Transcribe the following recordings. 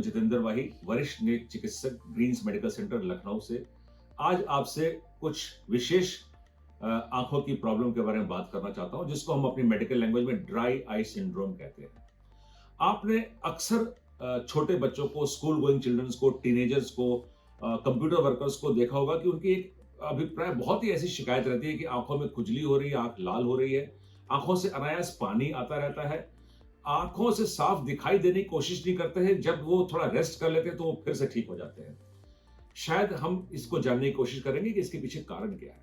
जितेंद्र वाही, वरिष्ठ नेत्र चिकित्सक, ग्रीन्स मेडिकल सेंटर लखनऊ से। आज आपसे कुछ विशेष आंखों की प्रॉब्लम के बारे में बात करना चाहता हूं, जिसको हम अपनी मेडिकल लैंग्वेज में ड्राई आई सिंड्रोम कहते हैं। आपने अक्सर छोटे बच्चों को, स्कूल गोइंग चिल्ड्रंस को, टीनेजर्स को, कंप्यूटर वर्कर्स को देखा होगा कि उनकी एक अभिप्राय बहुत ही ऐसी शिकायत रहती है कि आंखों में खुजली हो रही है, आंख लाल हो रही है, आंखों से अनायास पानी आता रहता है, आंखों से साफ दिखाई देने की कोशिश नहीं करते हैं। जब वो थोड़ा रेस्ट कर लेते हैं तो वो फिर से ठीक हो जाते हैं। शायद हम इसको जानने की कोशिश करेंगे कि इसके पीछे कारण क्या है।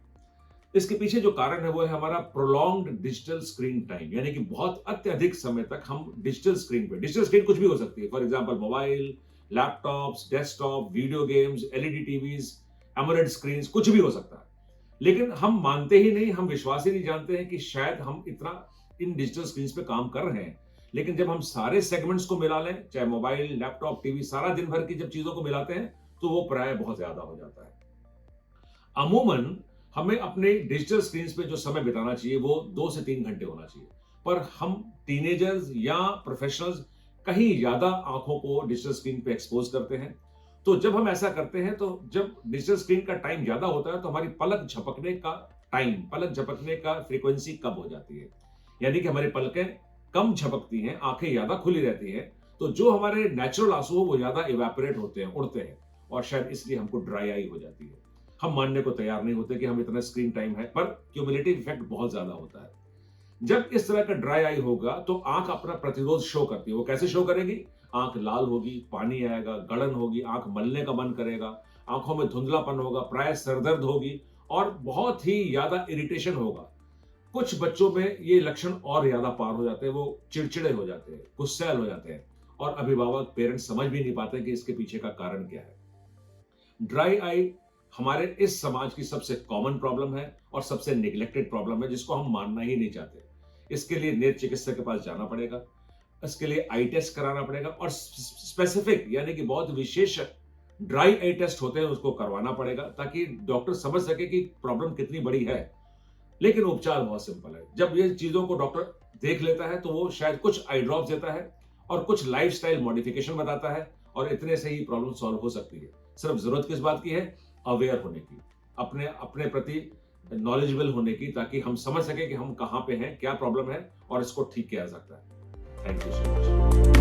इसके पीछे जो कारण है वो है हमारा प्रोलॉन्ग्ड डिजिटल स्क्रीन टाइम, यानी कि बहुत अत्यधिक समय तक हम डिजिटल स्क्रीन कुछ भी हो सकती है, for example mobile, laptops, desktop, video games, LED TVs, AMOLED screen, कुछ भी हो सकता है। लेकिन हम मानते ही नहीं, हम विश्वास ही नहीं जानते हैं कि शायद हम इतना इन डिजिटल स्क्रीन पे काम कर रहे हैं। लेकिन जब हम सारे सेगमेंट्स को मिला लें, चाहे मोबाइल, लैपटॉप, टीवी, सारा दिन भर की जब चीजों को मिलाते हैं तो वो प्राय बहुत ज्यादा हो जाता है। अमूमन हमें अपने डिजिटल स्क्रीन पे जो समय बिताना चाहिए वो 2 से 3 घंटे होना चाहिए, पर हम टीनेजर्स या प्रोफेशनल्स कहीं ज्यादा आंखों को डिजिटल स्क्रीन पे एक्सपोज करते हैं। तो जब हम ऐसा करते हैं, तो जब डिजिटल स्क्रीन का टाइम ज्यादा होता है तो हमारी पलक झपकने का फ्रीक्वेंसी कम हो जाती है, यानी कि हमारी पलकें कम झपकती हैं, आंखें ज्यादा खुली रहती हैं। तो जो हमारे नेचुरल आंसू हो वो ज्यादा इवेपोरेट होते हैं, उड़ते हैं, और शायद इसलिए हमको ड्राई आई हो जाती है। हम मानने को तैयार नहीं होते कि हम इतना स्क्रीन टाइम है, पर क्यूमुलेटिव इफेक्ट बहुत ज्यादा होता है। जब इस तरह का ड्राई आई होगा तो आंख अपना प्रतिरोध शो करती है। वो कैसे शो करेगी? आंख लाल होगी, पानी आएगा, गड़न होगी, आंख मलने का मन करेगा, आंखों में धुंधलापन होगा, प्राय सरदर्द होगी और बहुत ही ज्यादा इरिटेशन होगा। कुछ बच्चों में ये लक्षण और ज्यादा पार हो जाते हैं, वो चिड़चिड़े हो जाते हैं, गुस्सैल हो जाते हैं, और अभिभावक, पेरेंट्स समझ भी नहीं पाते कि इसके पीछे का कारण क्या है। ड्राई आई हमारे इस समाज की सबसे कॉमन प्रॉब्लम है और सबसे निगलेक्टेड प्रॉब्लम है, जिसको हम मानना ही नहीं चाहते। इसके लिए नेत्र चिकित्सक के पास जाना पड़ेगा, इसके लिए आई टेस्ट कराना पड़ेगा, और स्पेसिफिक यानी कि बहुत विशेष ड्राई आई टेस्ट होते हैं, उसको करवाना पड़ेगा ताकि डॉक्टर समझ सके कि प्रॉब्लम कितनी बड़ी है। लेकिन उपचार बहुत सिंपल है। जब ये चीजों को डॉक्टर देख लेता है तो वो शायद कुछ आई ड्रॉप्स देता है और कुछ लाइफस्टाइल मॉडिफिकेशन बताता है, और इतने से ही प्रॉब्लम सॉल्व हो सकती है। सिर्फ जरूरत किस बात की है? अवेयर होने की, अपने अपने प्रति नॉलेजेबल होने की, ताकि हम समझ सके कि हम कहां पे हैं, क्या प्रॉब्लम है और इसको ठीक किया जा सकता है। Thank you so much.